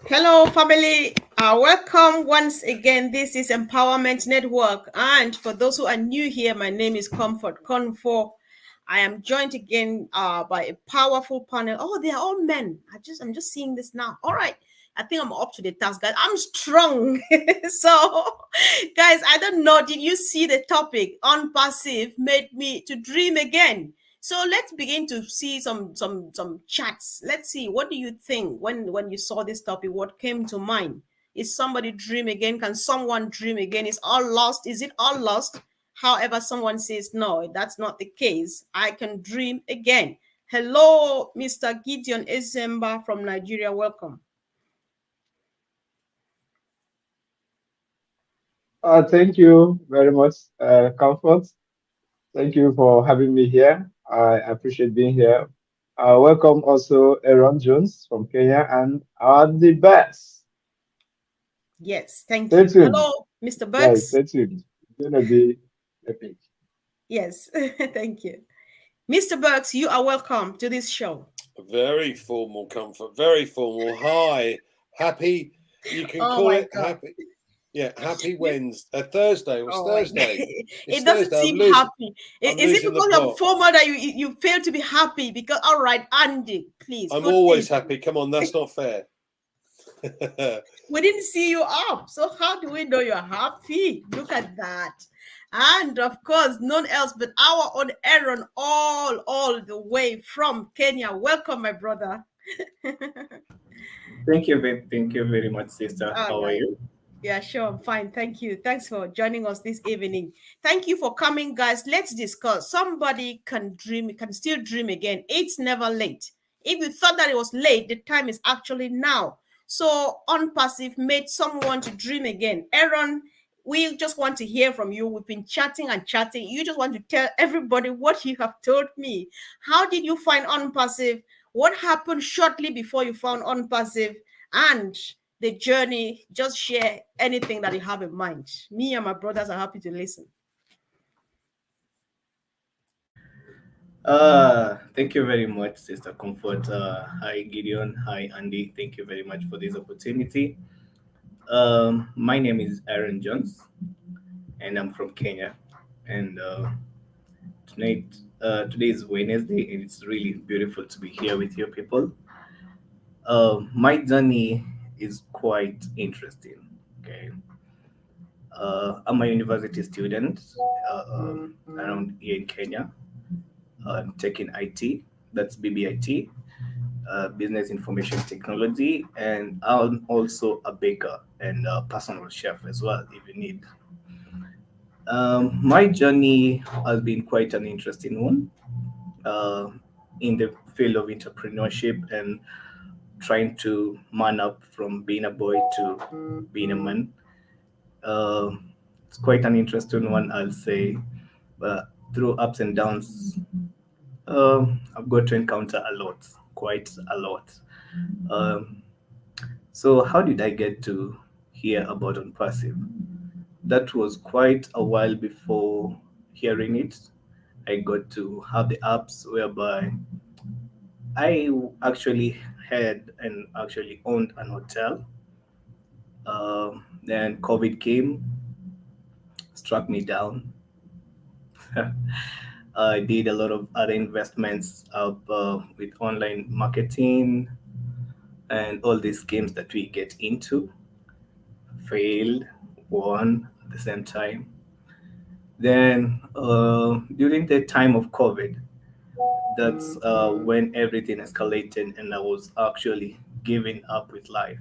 Hello, family. Welcome once again. This is Empowerment Network. And for those who are new here, my name is Comfort Confor. I am joined again by a powerful panel. Oh, they are all men. I'm just seeing this now. All right. I think I'm up to the task, guys. I'm strong. So, guys, I don't know. Did you see the topic? Unpassive made me to dream again. So let's begin to see some chats. Let's see, what do you think when you saw this topic? What came to mind? Is somebody dream again? Can someone dream again? Is all lost? Is it all lost? However, someone says no, that's not the case. I can dream again. Hello, Mr. Gideon Ezemba from Nigeria. Welcome. Thank you very much, Comfort. Thank you for having me here. I appreciate being here. Welcome also Aaron Jones from Kenya and the best. Yes, thank Stay you. tuned, Hello, Mr. guys. Burks. Stay tuned. It's gonna be epic. Yes, thank you. Mr. Burks, you are welcome to this show. Very formal, Comfort. Very formal. Hi, happy. You can Oh call my it God. happy. Yeah, happy Wednesday. Thursday. What's Oh, Thursday? It's it doesn't Thursday. I'm seem losing. happy. I'm Is it losing the because you're plot. formal that you fail to be happy? Because all right, Andy, please I'm continue. always happy. Come on, that's not fair. We didn't see you up, so how do we know you're happy? Look at that. And of course, none else but our own Aaron, all the way from Kenya. Welcome, my brother. Thank you very much, sister. All How are right. you? Yeah, sure. I'm fine. Thank you. Thanks for joining us this evening. Thank you for coming, guys. Let's discuss. Somebody can dream, can still dream again. It's never late. If you thought that it was late, the time is actually now. So, Unpassive made someone to dream again. Aaron, we just want to hear from you. We've been chatting and chatting. You just want to tell everybody what you have told me. How did you find Unpassive? What happened shortly before you found Unpassive? And the journey, just share anything that you have in mind. Me and my brothers are happy to listen. Thank you very much, Sister Comfort. Hi, Gideon. Hi, Andy. Thank you very much for this opportunity. My name is Aaron Jones, and I'm from Kenya. And today is Wednesday, and it's really beautiful to be here with you people. My journey is quite interesting. Okay, I'm a university student around here in Kenya. Taking IT, that's BBIT, Business Information Technology, and I'm also a baker and a personal chef as well, if you need. My journey has been quite an interesting one uh, in the field of entrepreneurship and trying to man up from being a boy to being a man. Uh, it's quite an interesting one, I'll say. But through ups and downs, I've got to encounter a lot, quite a lot. Um, so, how did I get to hear about Unpassive? That was quite a while before hearing it. I got to have the apps whereby I actually had and actually owned an hotel. Then COVID came, struck me down. I did a lot of other investments up with online marketing and all these games that we get into, failed, won at the same time. Then during the time of COVID, that's when everything escalated and I was actually giving up with life.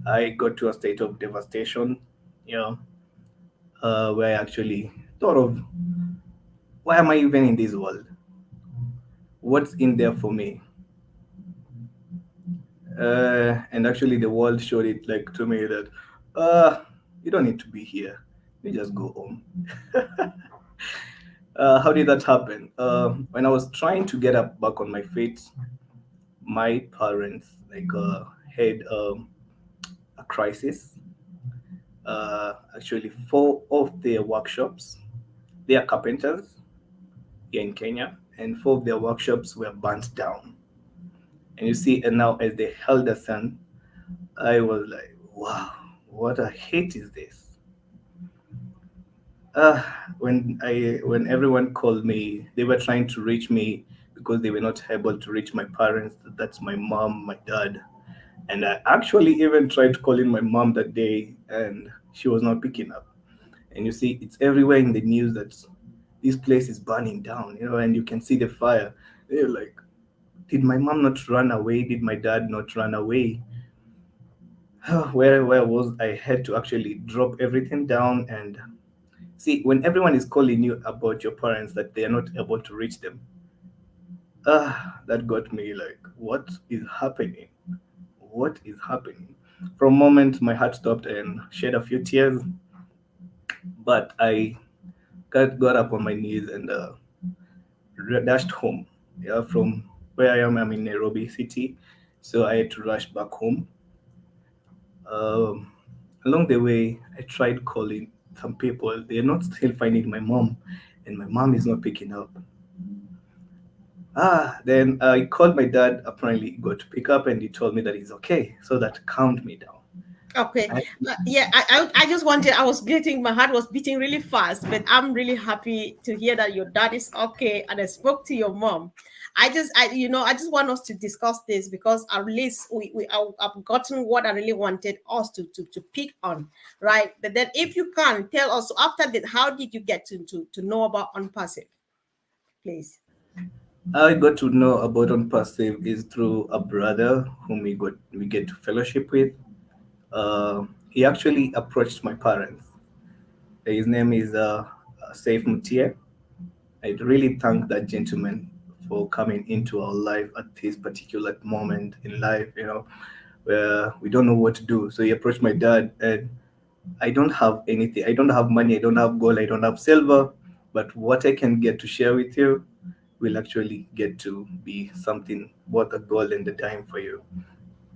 I got to a state of devastation, you know, where I actually thought of, why am I even in this world? What's in there for me? And actually, the world showed it like to me that uh, you don't need to be here. You just go home. How did that happen? When I was trying to get up back on my feet, my parents had a crisis. Actually, four of their workshops, they are carpenters here in Kenya, and four of their workshops were burnt down. And you see, and now as the elder son, I was like, wow, what a hit is this? Uh, when everyone called me, they were trying to reach me because they were not able to reach my parents. That's my mom, my dad, and I actually even tried calling my mom that day, and she was not picking up. And you see, it's everywhere in the news that this place is burning down, and you can see the fire. They're like, did my mom not run away? Did my dad not run away? Where was I had to actually drop everything down and see when everyone is calling you about your parents that they are not able to reach them. That got me like, what is happening? What is happening? For a moment, my heart stopped and shed a few tears, but I got up on my knees and dashed home. Yeah, from where I am, I'm in Nairobi City, so I had to rush back home. Um, Along the way, I tried calling some people. They're not still finding my mom, and my mom is not picking up. Then I called my dad. Apparently, he got to pick up, and he told me that he's okay. So that calmed me down. Okay. I, Yeah, I just wanted, my heart was beating really fast, but I'm really happy to hear that your dad is okay. And I spoke to your mom. I just want us to discuss this because at least I've gotten what I really wanted us to pick on, right? But then if you can tell us after that, how did you get to know about ONPASSIVE, please? I got to know about OnPassive is through a brother whom we get to fellowship with. He actually approached my parents. His name is Saif Mutia. I really thank that gentleman for coming into our life at this particular moment in life, where we don't know what to do. So he approached my dad, and I don't have anything. I don't have money. I don't have gold. I don't have silver. But what I can get to share with you will actually get to be something worth a gold and a dime for you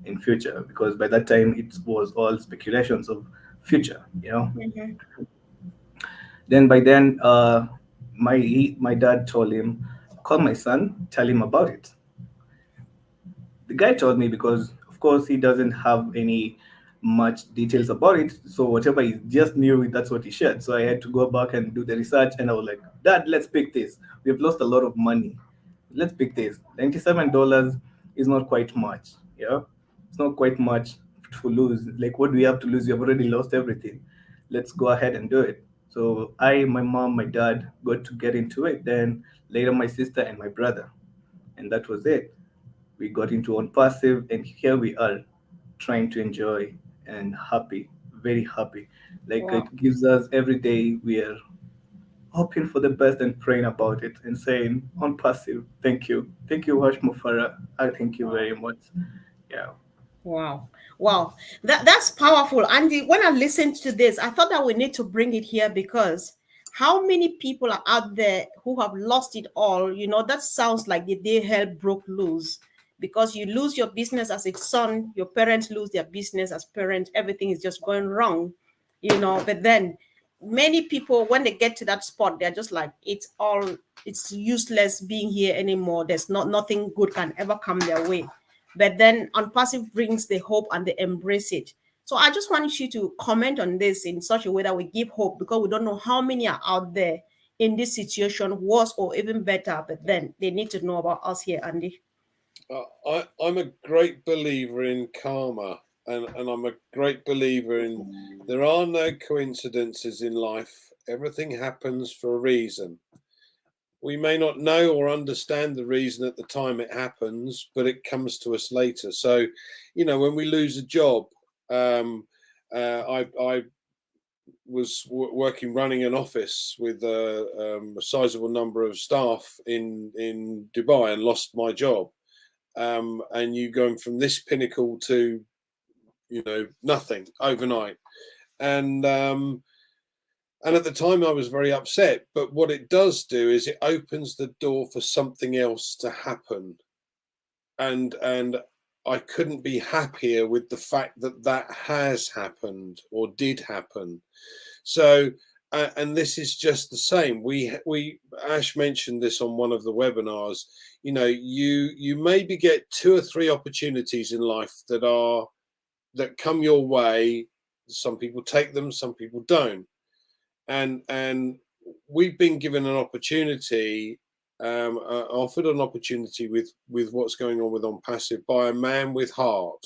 in future. Because by that time, it was all speculations of future. Mhm. Then by then, my dad told him, call my son, tell him about it. The guy told me because, of course, he doesn't have any much details about it. So whatever he just knew, that's what he shared. So I had to go back and do the research, and I was like, Dad, let's pick this. We've lost a lot of money. Let's pick this. $97 is not quite much. Yeah, it's not quite much to lose. Like, what do we have to lose? We have already lost everything. Let's go ahead and do it. So my mom, my dad got to get into it. Then later, my sister and my brother, and that was it. We got into on passive, and here we are trying to enjoy and happy, very happy. Like Wow. it gives us every day, we are hoping for the best and praying about it and saying on passive, thank you Wash Mufara, I thank you very much. Yeah. Wow. Wow. That's powerful. Andy, when I listened to this, I thought that we need to bring it here because how many people are out there who have lost it all? That sounds like the day hell broke loose because you lose your business as a son, your parents lose their business as parents, everything is just going wrong. But then many people, when they get to that spot, they're just like, it's useless being here anymore. There's nothing good can ever come their way. But then on passive brings the hope and they embrace it. So I just want you to comment on this in such a way that we give hope because we don't know how many are out there in this situation, worse or even better. But then they need to know about us here, Andy. I'm a great believer in karma, and I'm a great believer in there are no coincidences in life. Everything happens for a reason. We may not know or understand the reason at the time it happens, but it comes to us later. So, when we lose a job, I was working running an office with a sizable number of staff in Dubai and lost my job. And you going from this pinnacle to nothing overnight, and at the time I was very upset, but what it does do is it opens the door for something else to happen, and I couldn't be happier with the fact that that has happened or did happen. So and this is just the same. We Ash mentioned this on one of the webinars. You maybe get 2 or 3 opportunities in life that are that come your way. Some people take them, some people don't, and we've been given an opportunity, offered an opportunity with what's going on with ONPASSIVE by a man with heart,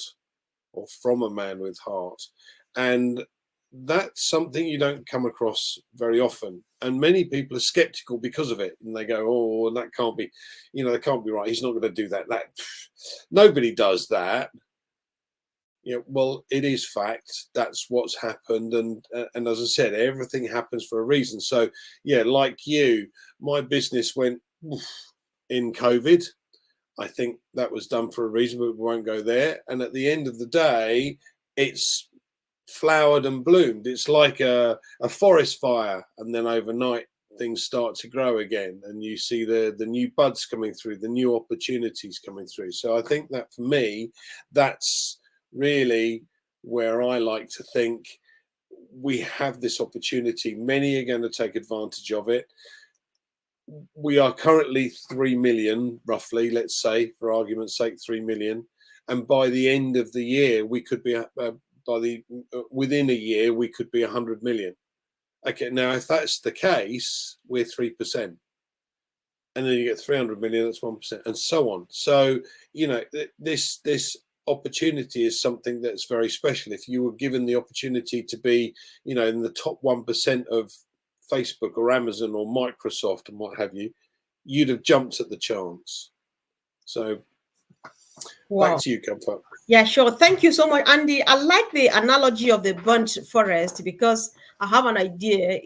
or from a man with heart, and that's something you don't come across very often, and many people are skeptical because of it, and they go, oh, that can't be, that can't be right, he's not going to do that, nobody does that. Well, it is fact, that's what's happened, and as I said, everything happens for a reason. So yeah, like you, my business went in COVID. I think that was done for a reason, but we won't go there. And at the end of the day, it's flowered and bloomed. It's like a forest fire, and then overnight things start to grow again, and you see the new buds coming through, the new opportunities coming through. So I think that for me, that's really where I like to think we have this opportunity. Many are going to take advantage of it. We are currently 3 million, roughly, let's say, for argument's sake, 3 million. And by the end of the year, we could be, within a year, we could be 100 million. Okay, now if that's the case, we're 3%. And then you get 300 million, that's 1%, and so on. So, this opportunity is something that's very special. If you were given the opportunity to be, in the top 1% of Facebook or Amazon or Microsoft and what have you, you'd have jumped at the chance. So Wow. Back to you, Comfort. Yeah, sure. Thank you so much, Andy. I like the analogy of the burnt forest because I have an idea,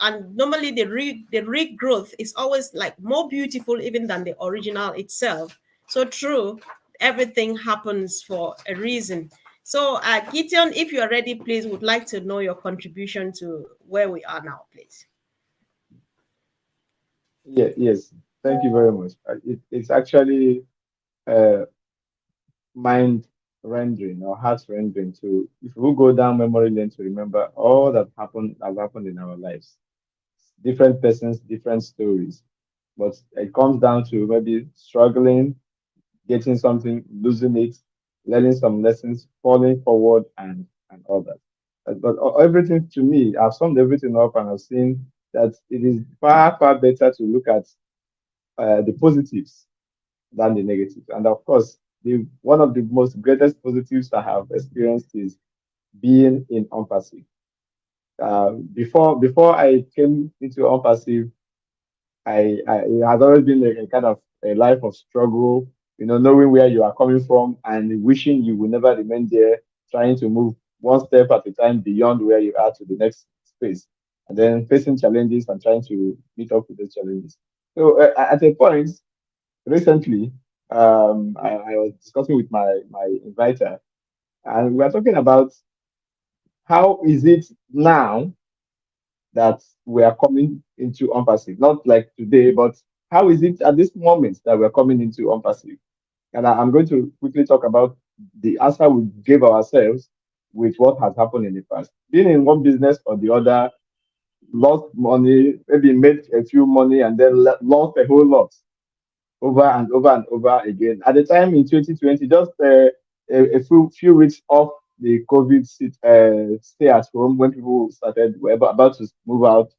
and normally the regrowth is always like more beautiful even than the original itself. So true, everything happens for a reason. So Gideon, if you are ready, please, would like to know your contribution to where we are now, please. Yeah, yes. Thank you very much. It's actually uh, mind rendering or heart rendering to, if we go down memory lane to remember all that has happened in our lives. Different persons, different stories. But it comes down to maybe struggling, getting something, losing it, learning some lessons, falling forward, and all that. But everything, to me, I've summed everything up and I've seen that it is far, far better to look at the positives than the negatives. And of course, one of the most greatest positives I have experienced is being in ONPASSIVE. Before I came into ONPASSIVE, it has always been a kind of a life of struggle, knowing where you are coming from and wishing you will never remain there, trying to move one step at a time beyond where you are to the next space, and then facing challenges and trying to meet up with those challenges. So at a point recently, I was discussing with my inviter, and we are talking about how is it now that we are coming into ONPASSIVE, not like today, but how is it at this moment that we're coming into ONPASSIVE? And I'm going to quickly talk about the answer we gave ourselves with what has happened in the past. Being in one business or the other, lost money, maybe made a few money, and then lost a whole lot over and over and over again. At the time in 2020, just a few weeks off the COVID stay at home, when people were about to move out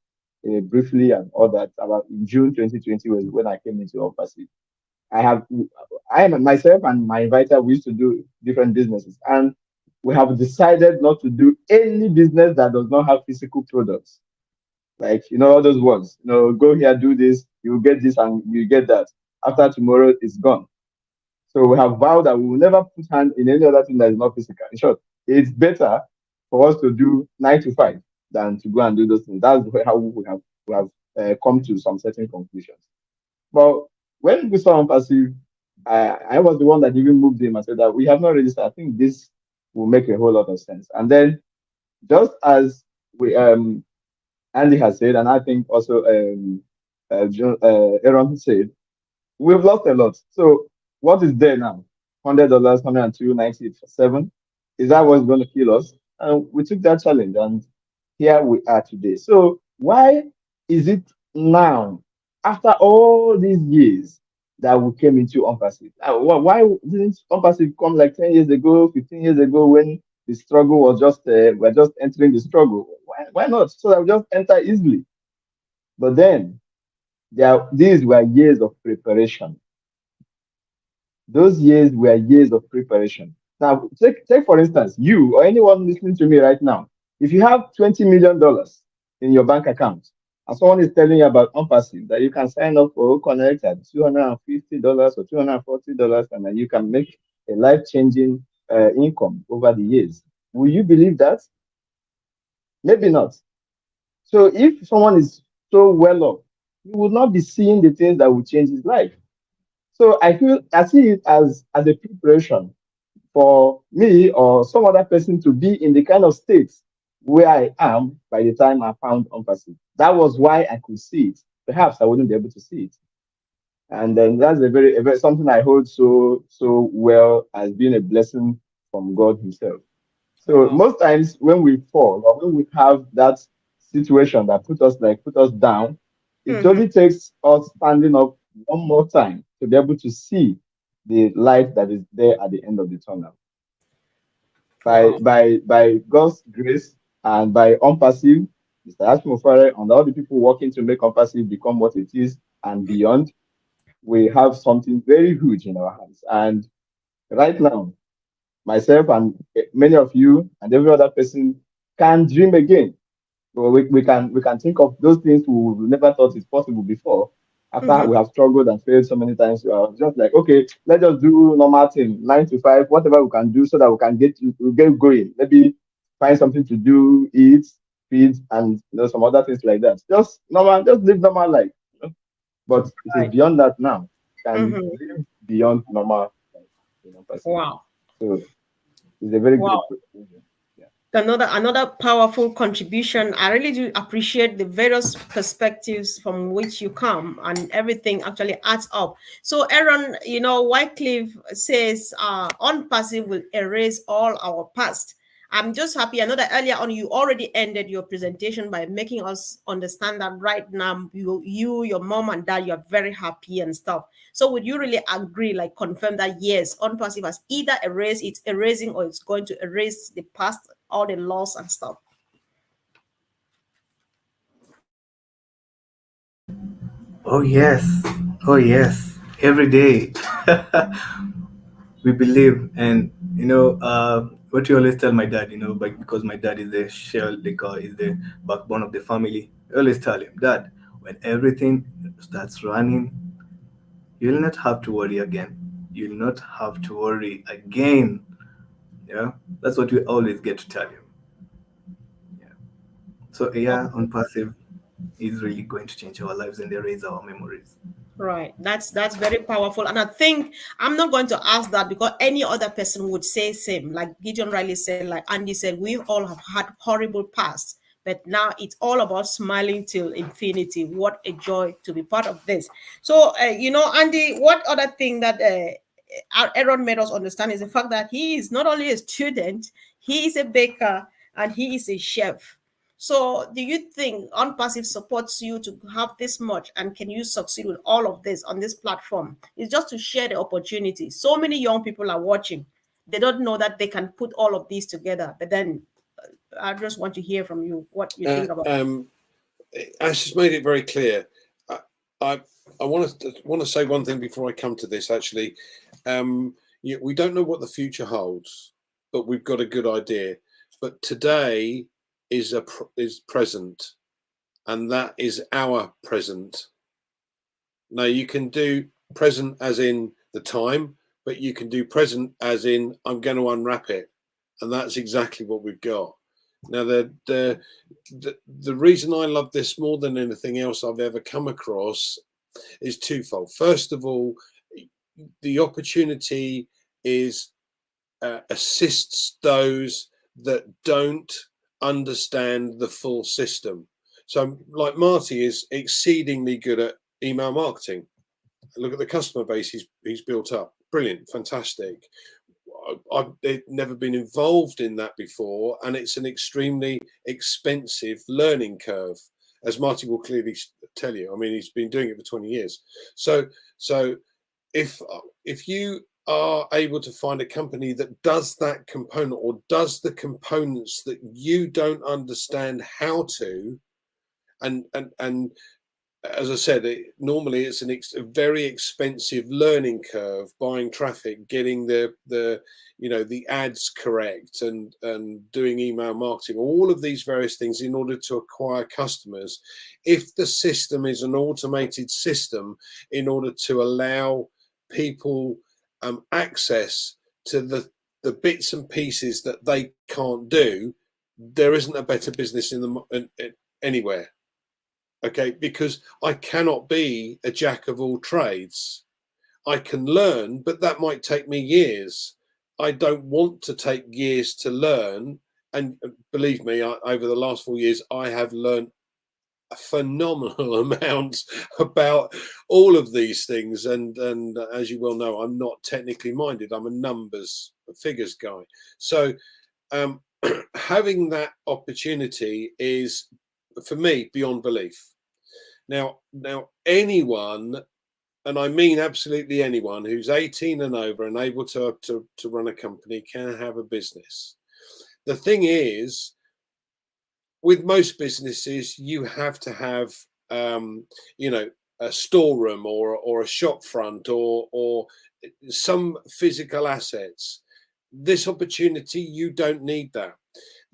briefly and all that, about in June 2020 was when I came into ONPASSIVE. I am myself and my inviter, we used to do different businesses, and we have decided not to do any business that does not have physical products. Like, all those ones, go here, do this, you get this and you get that. After tomorrow, it's gone. So we have vowed that we will never put hand in any other thing that is not physical. In short, it's better for us to do 9 to 5 than to go and do those things. That's how we have come to some certain conclusions. But when we saw ONPASSIVE, I was the one that even moved him and said that we have not registered. I think this will make a whole lot of sense. And then, just as we Andy has said, and I think also Aaron said, we've lost a lot. So what is there now? $100, 102, 97. Is that what's going to kill us? And we took that challenge, and here we are today. So why is it now, after all these years, that we came into ONPASSIVE. Why didn't ONPASSIVE come like 10 years ago, 15 years ago, when the struggle was just, we're just entering the struggle? Why not? So that we just enter easily. But then, these were years of preparation. Those years were years of preparation. Now, take for instance, you or anyone listening to me right now, if you have $20 million in your bank account, and someone is telling you about ONPASSIVE, that you can sign up for Connect at $250 or $240, and then you can make a life-changing income over the years. Will you believe that? Maybe not. So if someone is so well off, he will not be seeing the things that will change his life. So I see it as a preparation for me or some other person to be in the kind of state where I am by the time I found ONPASSIVE. That was why I could see it. Perhaps I wouldn't be able to see it. And then that's a very something I hold so well as being a blessing from God Himself. So most times when we fall or when we have that situation that put us down, it only takes us standing up one more time to be able to see the light that is there at the end of the tunnel. By God's grace and by ONPASSIVE, Mr. Ashmofare and all the people working to make ONPASSIVE become what it is and beyond, we have something very huge in our hands. And right now, myself and many of you and every other person can dream again. So we can think of those things we never thought is possible before. After we have struggled and failed so many times, we are just like, okay, let's just do normal thing, 9 to 5, whatever we can do so that we can get going. Maybe find something to do, eat, feed, and some other things like that. Just normal, just live normal life. But it is beyond that now. Can live beyond normal life, Wow. So it's a very great proposal. Another powerful contribution. I really do appreciate the various perspectives from which you come, and everything actually adds up. So Aaron, Wycliffe says ONPASSIVE will erase all our past. I'm just happy. I know that earlier on you already ended your presentation by making us understand that right now you, your mom and dad, you are very happy and stuff. So would you really agree, like confirm that yes, ONPASSIVE has either it's erasing or it's going to erase the past, all the loss and stuff? Oh yes, oh yes, every day. We believe, and what you always tell my dad, but because my dad is the shell, is the backbone of the family. I always tell him, Dad, when everything starts running, you'll not have to worry again. You'll not have to worry again. Yeah, that's what we always get to tell him. Yeah. So yeah, ONPASSIVE is really going to change our lives and erase our memories. Right. That's very powerful. And I think I'm not going to ask that because any other person would say same. Like Gideon Riley said, like Andy said, we all have had horrible past, but now it's all about smiling till infinity. What a joy to be part of this. So, Andy, what other thing that Aaron made us understand is the fact that he is not only a student, he is a baker and he is a chef. So do you think ONPASSIVE supports you to have this much, and can you succeed with all of this on this platform? It's just to share the opportunity. So many young people are watching. They don't know that they can put all of these together. But then I just want to hear from you what you think about it. Ash has made it very clear. I want to say one thing before I come to this. Actually, we don't know what the future holds, but we've got a good idea. But today is present, and that is our present. Now you can do present as in the time, but you can do present as in I'm going to unwrap it, and that's exactly what we've got. Now the reason I love this more than anything else I've ever come across is twofold. First of all, the opportunity is assists those that don't understand the full system. So like Marty is exceedingly good at email marketing. Look at the customer base he's built up. Brilliant, fantastic. I've never been involved in that before, and it's an extremely expensive learning curve, as Marty will clearly tell you. I mean, he's been doing it for 20 years. So if you are able to find a company that does that component, or does the components that you don't understand how to, and as I said, normally it's a very expensive learning curve, buying traffic, getting the ads correct, and doing email marketing, all of these various things in order to acquire customers. If the system is an automated system in order to allow people access to the bits and pieces that they can't do, there isn't a better business anywhere. Okay, because I cannot be a jack of all trades. I can learn, but that might take me years. I don't want to take years to learn. And believe me, over the last 4 years, I have learned a phenomenal amount about all of these things. And as you well know, I'm not technically minded. I'm a figures guy. So having that opportunity is, for me, beyond belief. Now anyone, and I mean absolutely anyone, who's 18 and over and able to run a company can have a business. The thing is, with most businesses, you have to have a storeroom or a shop front or some physical assets. This opportunity, you don't need that.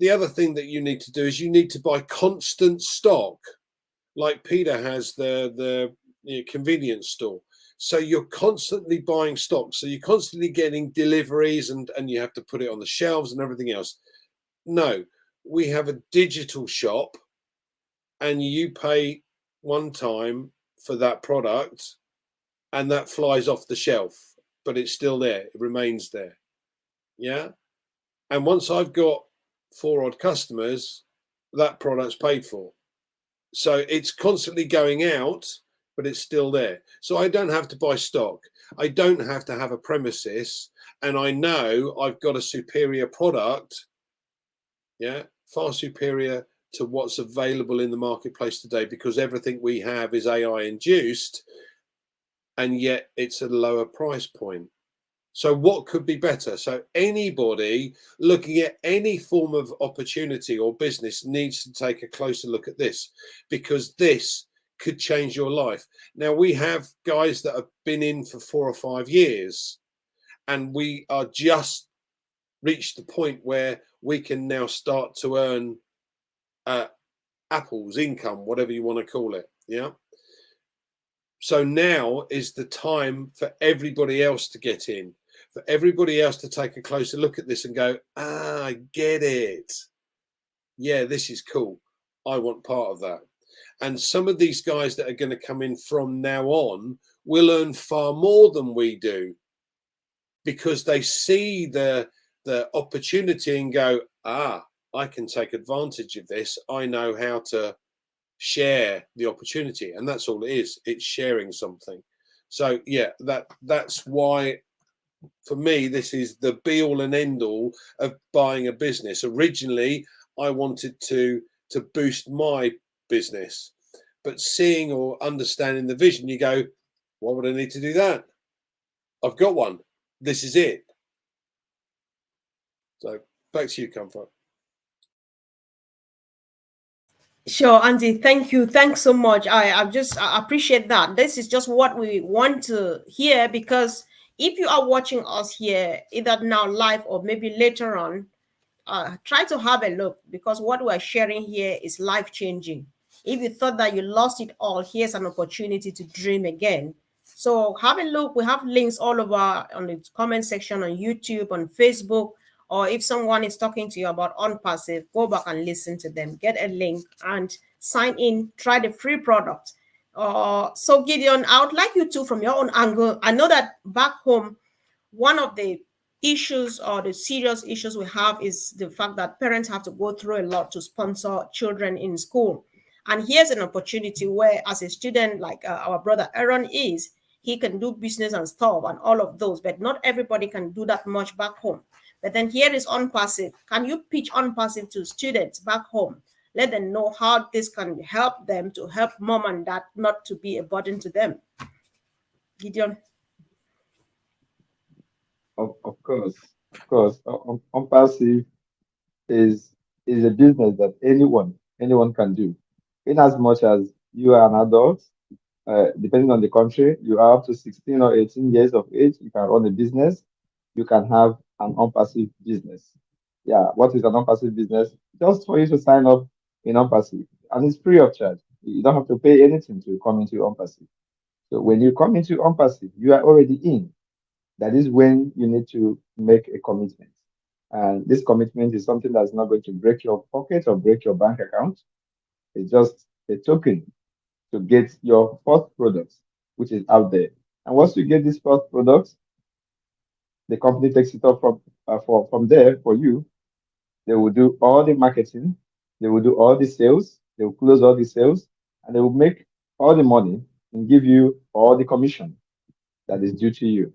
The other thing that you need to do is you need to buy constant stock, like Peter has the convenience store. So you're constantly buying stock. So you're constantly getting deliveries and you have to put it on the shelves and everything else. No, we have a digital shop and you pay one time for that product and that flies off the shelf, but it's still there. It remains there. Yeah. And once I've got 4 odd customers, that product's paid for. So it's constantly going out, but it's still there. So I don't have to buy stock. I don't have to have a premises. And I know I've got a superior product, far superior to what's available in the marketplace today, because everything we have is AI induced, and yet it's at a lower price point. So what could be better? So anybody looking at any form of opportunity or business needs to take a closer look at this, because this could change your life. Now, we have guys that have been in for 4 or 5 years, and we are just reached the point where we can now start to earn apples, income, whatever you want to call it. Yeah. So now is the time for everybody else to get in, for everybody else to take a closer look at this and go, I get it. Yeah, this is cool. I want part of that. And some of these guys that are going to come in from now on will earn far more than we do, because they see the opportunity and go, I can take advantage of this. I know how to share the opportunity, and that's all it is. It's sharing something. So yeah, that's why for me this is the be all and end all of buying a business. Originally I wanted to boost my business, but seeing or understanding the vision, you go, why would I need to do that? I've got one. This is it. So back to you, Comfort. Sure, Andy. Thank you. Thanks so much. I appreciate that. This is just what we want to hear, because if you are watching us here, either now live or maybe later on, try to have a look, because what we're sharing here is life-changing. If you thought that you lost it all, here's an opportunity to dream again. So have a look. We have links all over on the comment section on YouTube, on Facebook, or if someone is talking to you about ONPASSIVE, go back and listen to them. Get a link and sign in. Try the free product. So Gideon, I would like you to, from your own angle, I know that back home, one of the issues or the serious issues we have is the fact that parents have to go through a lot to sponsor children in school. And here's an opportunity where, as a student like our brother Aaron is, he can do business and stuff and all of those, but not everybody can do that much back home. But then here is ONPASSIVE. Can you pitch ONPASSIVE to students back home? Let them know how this can help them to help mom and dad not to be a burden to them. Gideon. Of course. Unpassive is a business that anyone can do. In as much as you are an adult, depending on the country, you are up to 16 or 18 years of age, you can run a business, you can have an unpassive business. Yeah, what is an unpassive business? Just for you to sign up in unpassive, and it's free of charge. You don't have to pay anything to come into unpassive. So when you come into unpassive, you are already in. That is when you need to make a commitment. And this commitment is something that's not going to break your pocket or break your bank account. It's just a token to get your first product, which is out there. And once you get this first product, the company takes it up from there for you. They will do all the marketing, they will do all the sales, they will close all the sales, and they will make all the money and give you all the commission that is due to you.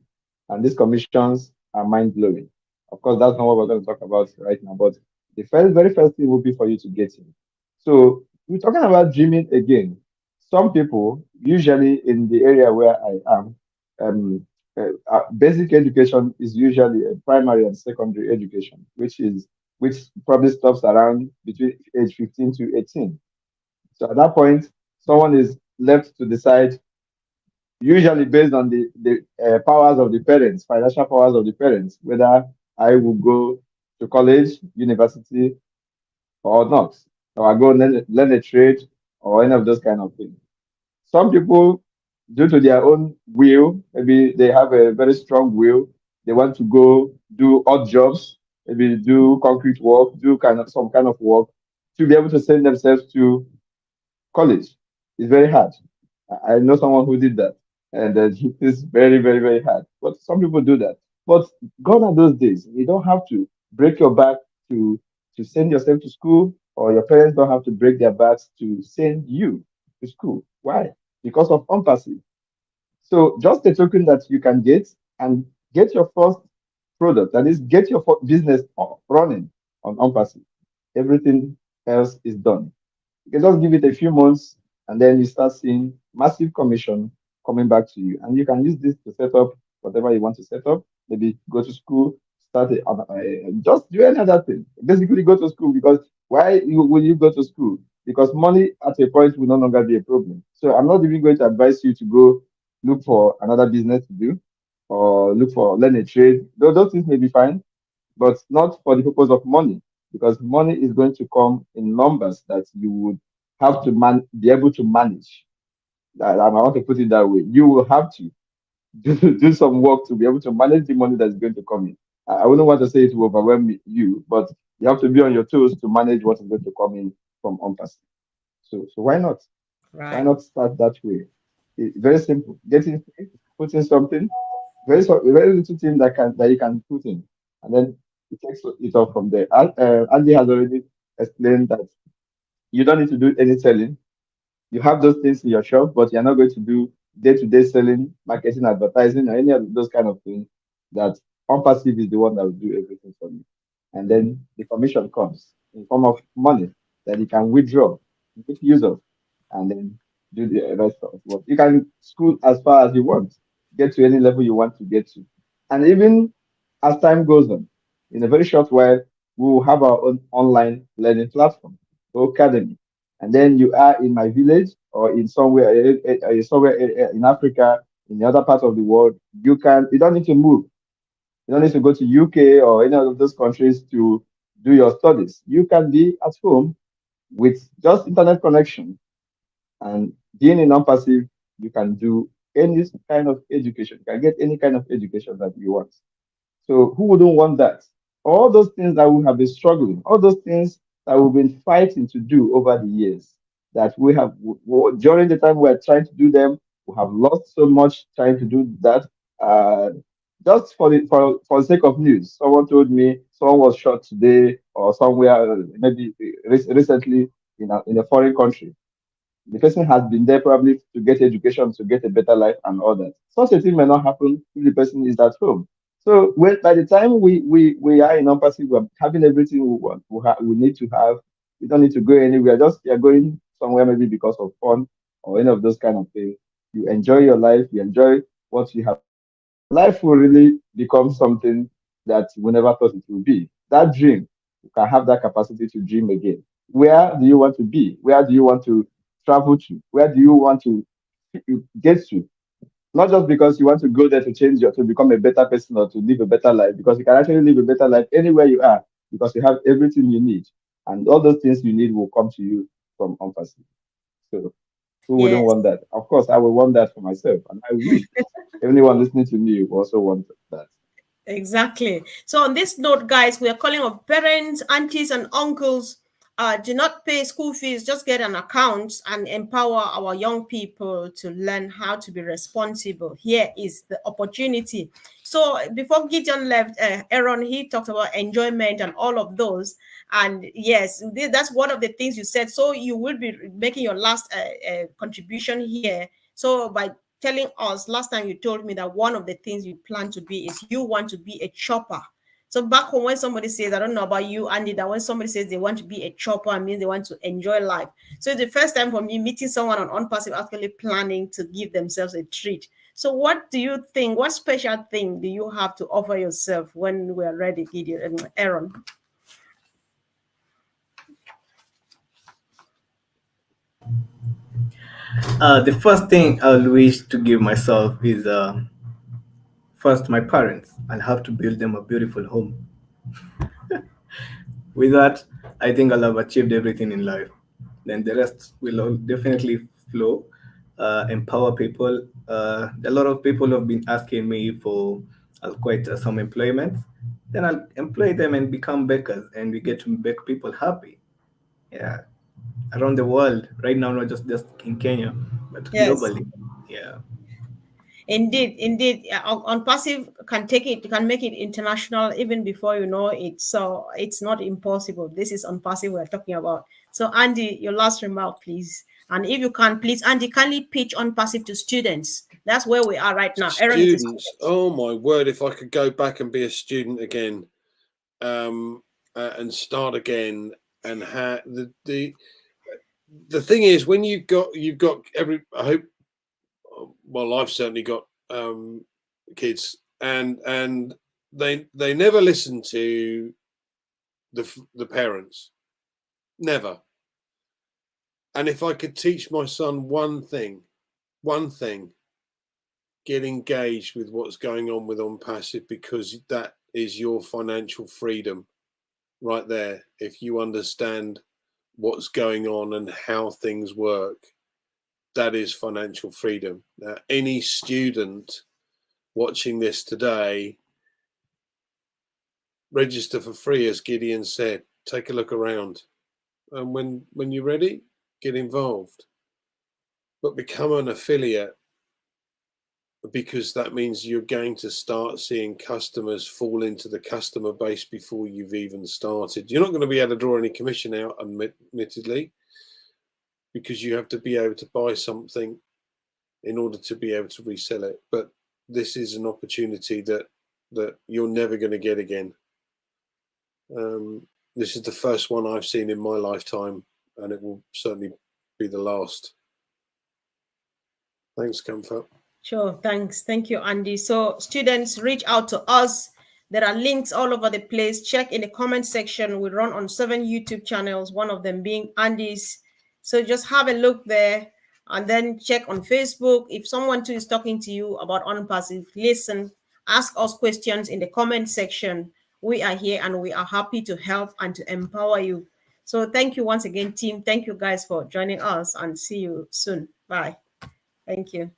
And these commissions are mind blowing. Of course, that's not what we're going to talk about right now, but the very first thing will be for you to get in. So we're talking about dreaming again. Some people, usually in the area where I am, um, basic education is usually a primary and secondary education, which probably stops around between age 15 to 18. So at that point, someone is left to decide, usually based on the powers of the parents, financial powers of the parents, whether I will go to college, university, or not, or I go learn a trade, or any of those kind of things. Some people, due to their own will, maybe they have a very strong will, they want to go do odd jobs, maybe do concrete work, do some kind of work to be able to send themselves to college. It's very hard. I know someone who did that, and it's very, very, very hard. But some people do that. But gone are those days. You don't have to break your back to send yourself to school, or your parents don't have to break their backs to send you to school. Why? Because of unpassive. So just a token that you can get and get your first product. That is, get your business running on unpassive. Everything else is done. You can just give it a few months, and then you start seeing massive commission coming back to you. And you can use this to set up whatever you want to set up. Maybe go to school, start just do any other thing. Basically, go to school, because will you go to school? Because money at a point will no longer be a problem. So I'm not even going to advise you to go look for another business to do, or learn a trade. Those things may be fine, but not for the purpose of money, because money is going to come in numbers that you would have to be able to manage. I want to put it that way. You will have to do some work to be able to manage the money that's going to come in. I wouldn't want to say it will overwhelm you, but you have to be on your toes to manage what is going to come in from unpassive. So why not? Why Right. not start that way? Very simple. Put in something, very little thing that you can put in, and then it takes it off from there. Andy has already explained that you don't need to do any selling. You have those things in your shop, but you're not going to do day-to-day selling, marketing, advertising, or any of those kind of things. That unpassive is the one that will do everything for you, and then the commission comes in form of money that you can withdraw, make use of, and then do the rest of what you can school as far as you want, get to any level you want to get to. And even as time goes on, in a very short while, we will have our own online learning platform, Academy. And then you are in my village, or in somewhere in Africa, in the other part of the world, you don't need to move. You don't need to go to UK or any of those countries to do your studies. You can be at home with just internet connection, and being in non-passive, you can do any kind of education. You can get any kind of education that you want. So who wouldn't want that? All those things that we have been struggling, all those things that we've been fighting to do over the years, that we have during the time we are trying to do them, we have lost so much trying to do that. Uh, just for the sake of news, someone told me someone was shot today or somewhere, maybe recently in a foreign country. The person has been there probably to get education, to get a better life and all that. Such a thing may not happen if the person is at home. So by the time we are in non-passive, we're having everything we want, we need to have. We don't need to go anywhere. Just you're going somewhere maybe because of fun or any of those kind of things. You enjoy your life. You enjoy what you have been doing life will really become something that we never thought it would be. That dream, you can have that capacity to dream again. Where do you want to be? Where do you want to travel to? Where do you want to get to? Not just because you want to go there to change to become a better person or to live a better life, because you can actually live a better life anywhere you are because you have everything you need. And all those things you need will come to you from ONPASSIVE. So who wouldn't Yes. want that? Of course, I will want that for myself. And I wish anyone listening to me will also want that. Exactly. So on this note, guys, we are calling on parents, aunties, and uncles. Do not pay school fees. Just get an account and empower our young people to learn how to be responsible. Here is the opportunity. So before Gideon left, Aaron, he talked about enjoyment and all of those. And yes, that's one of the things you said. So you will be making your last contribution here. So by telling us last time you told me that one of the things you plan to be is you want to be a chopper. So back home, when somebody says, I don't know about you, Andy, that when somebody says they want to be a chopper, it means they want to enjoy life. So it's the first time for me meeting someone on ONPASSIVE actually planning to give themselves a treat. So what do you think? What special thing do you have to offer yourself when we're ready, Gideon and Aaron? The first thing I'll wish to give myself is first my parents. I'll have to build them a beautiful home. With that, I think I'll have achieved everything in life. Then the rest will all definitely flow. Empower people. A lot of people have been asking me for quite some employment. Then I'll employ them and become bakers, and we get to make people happy. Yeah, around the world right now, not just in Kenya, but Yes. globally. Yeah. Indeed, indeed, on passive can take it, can make it international even before you know it. So it's not impossible. This is on passive we're talking about. So Andy, your last remark, please. And if you can, please, Andy, kindly pitch on passive to students. That's where we are right now. Aaron is a Students, student. oh my word! If I could go back and be a student again, and start again, and the thing is, when you've got every, I hope, well, I've certainly got kids, and they never listen to the parents, never. And if I could teach my son one thing, get engaged with what's going on with ONPASSIVE, because that is your financial freedom right there. If you understand what's going on and how things work, that is financial freedom. Now, any student watching this today, register for free, as Gideon said. Take a look around, and when you're ready, get involved. But become an affiliate, because that means you're going to start seeing customers fall into the customer base before you've even started. You're not going to be able to draw any commission out, admittedly, because you have to be able to buy something in order to be able to resell it. But this is an opportunity that you're never going to get again. This is the first one I've seen in my lifetime, and it will certainly be the last. Thanks, Comfort. Sure, thanks. Thank you, Andy. So students, reach out to us. There are links all over the place. Check in the comment section. We run on 7 YouTube channels, one of them being Andy's. So just have a look there and then check on Facebook. If someone too is talking to you about ONPASSIVE, listen, ask us questions in the comment section. We are here and we are happy to help and to empower you. So thank you once again, team. Thank you guys for joining us and see you soon. Bye. Thank you.